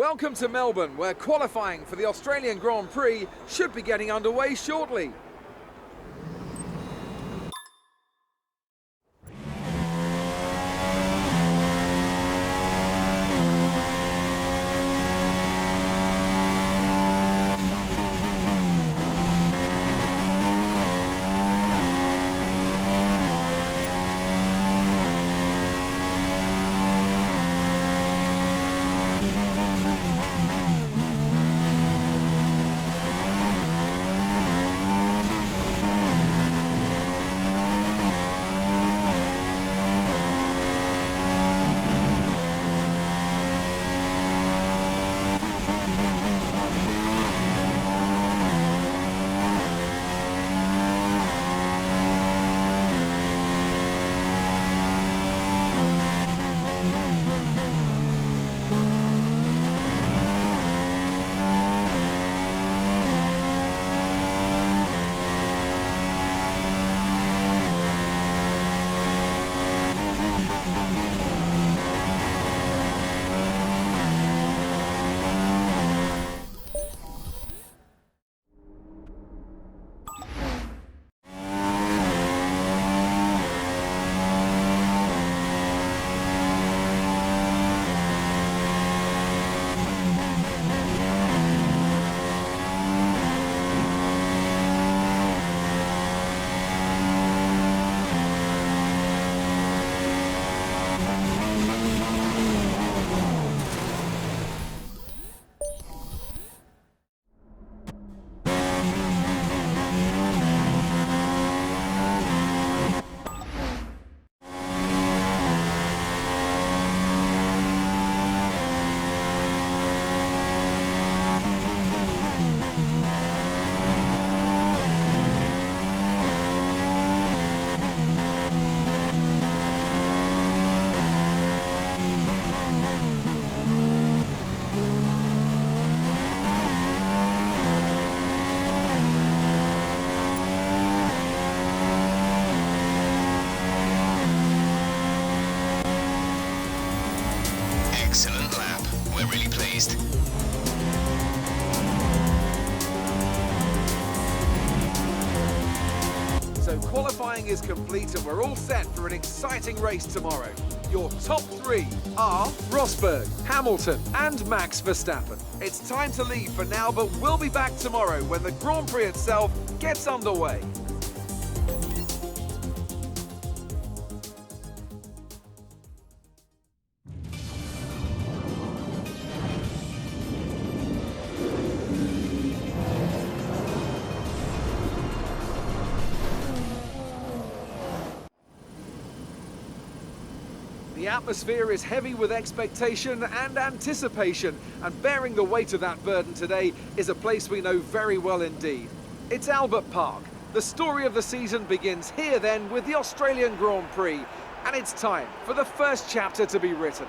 Welcome to Melbourne, where qualifying for the Australian Grand Prix should be getting underway shortly. Excellent lap. We're really pleased. So qualifying is complete and we're all set for an exciting race tomorrow. Your top three are Rosberg, Hamilton and Max Verstappen. It's time to leave for now, but we'll be back tomorrow when the Grand Prix itself gets underway. The atmosphere is heavy with expectation and anticipation, and bearing the weight of that burden today is a place we know very well indeed. It's Albert Park. The story of the season begins here then with the Australian Grand Prix, and it's time for the first chapter to be written.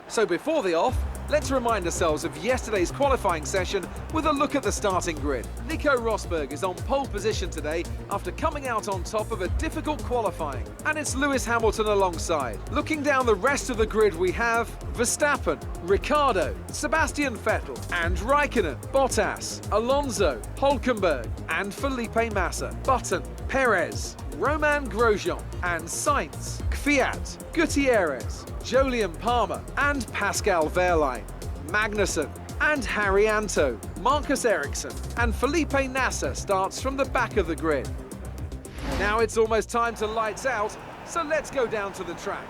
So before the off, let's remind ourselves of yesterday's qualifying session with a look at the starting grid. Nico Rosberg is on pole position today after coming out on top of a difficult qualifying. And it's Lewis Hamilton alongside. Looking down the rest of the grid we have Verstappen, Ricciardo, Sebastian Vettel and Raikkonen, Bottas, Alonso, Hülkenberg and Felipe Massa, Button, Perez, Romain Grosjean and Sainz, Kvyat, Gutierrez, Jolyon Palmer and Pascal Wehrlein, Magnussen and Haryanto, Marcus Ericsson and Felipe Nasser starts from the back of the grid. Now it's almost time to lights out, so let's go down to the track.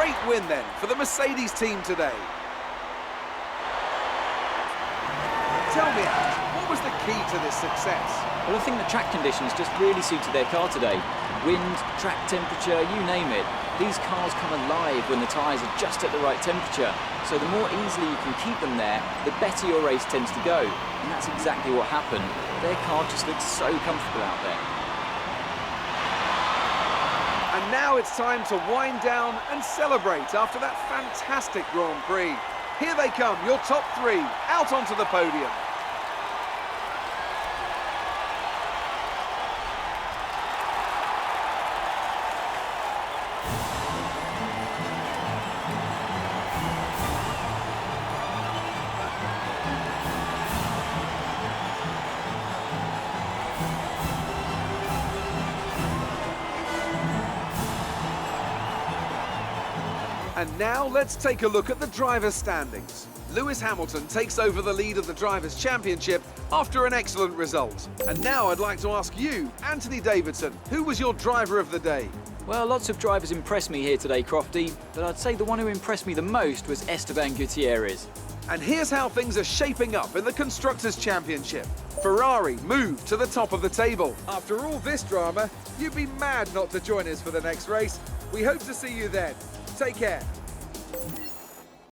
great win then for the Mercedes team today. Tell me, Alex, what was the key to this success? Well, I think the track conditions just really suited their car today. Wind, track temperature, you name it. These cars come alive when the tyres are just at the right temperature. So the more easily you can keep them there, the better your race tends to go. And that's exactly what happened. Their car just looked so comfortable out there. And now it's time to wind down and celebrate after that fantastic Grand Prix. Here they come, your top three, out onto the podium. And now let's take a look at the drivers' standings. Lewis Hamilton takes over the lead of the Drivers' Championship after an excellent result. And now I'd like to ask you, Anthony Davidson, who was your driver of the day? Well, lots of drivers impressed me here today, Crofty, but I'd say the one who impressed me the most was Esteban Gutierrez. And here's how things are shaping up in the Constructors' Championship. Ferrari moved to the top of the table. After all this drama, you'd be mad not to join us for the next race. We hope to see you then. Take care.